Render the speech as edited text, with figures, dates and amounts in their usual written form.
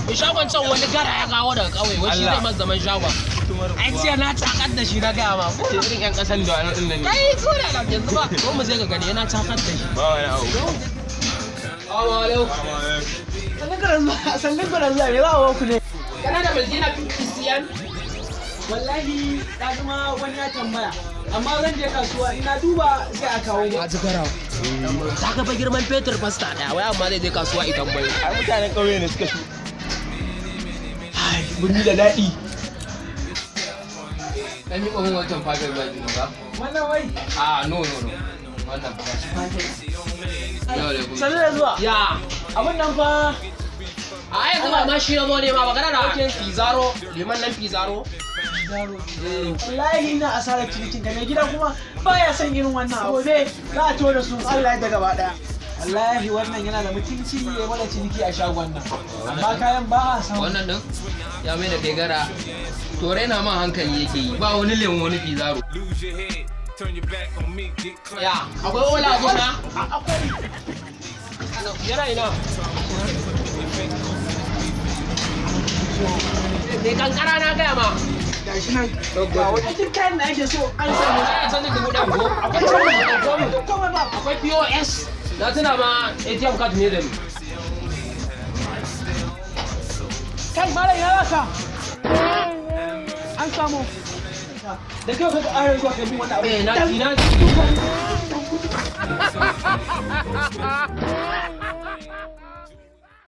Mai shagon can wani gara ya kawo daga ƙauye, wai shi zai masa zaman shagon. Ai jiya na takar da shi na gaya ma. Ko irin ƴan ƙasan da wani ɗin nan ne. Kai ko da yanzu ba, ko mu sai ka gani yana takar da shi. Ba wani abu. Sannan ku da zuwa me za a ku ne? Kana da Maltina Christian? Wallahi na zama wani ya tambaya. Amma zan je kasuwa ina duba sai a kawo ba. A ji gara. Ta ga fa girman fetur fasta ɗaya, wai amma zai je kasuwa ita bai. Ai mutanen ƙauye ne suka shu. Ai, mun yi da daɗi. Dan yi ƙwamin wancan fatar ba ji ba? Wannan wai. No. Wannan Sannu da zuwa. ya. Abin nan fa. A yanzu ba ma shi ya zo ne ma magana da Pizarro, liman nan Pizarro. Wallahi ina asarar cinikin ka mai gida kuma baya son irin wannan gobe za a to da su Allah ya gaba daya. Wallahi wannan yana da mutunci ya mana ciniki a shagon nan. Amma kayan ba a samu. Wannan din ya mai da kai gara. To raina ma hankali yake yi, ba wani lemon wani Pizarro. Ya, akwai ola gona? Akwai. Yana ina. Me kankara na gaya ma. Gashi nan. Ga wani cikin kayan da ake so an samu. Sai canjin dubu ɗan ko? Komai ba. Akwai POS. Na tuna ma ATM card ne da ni. Kai malam ya rasa. An samu. Da kai ka ƙara zuwa kai min wannan abu. Na ji.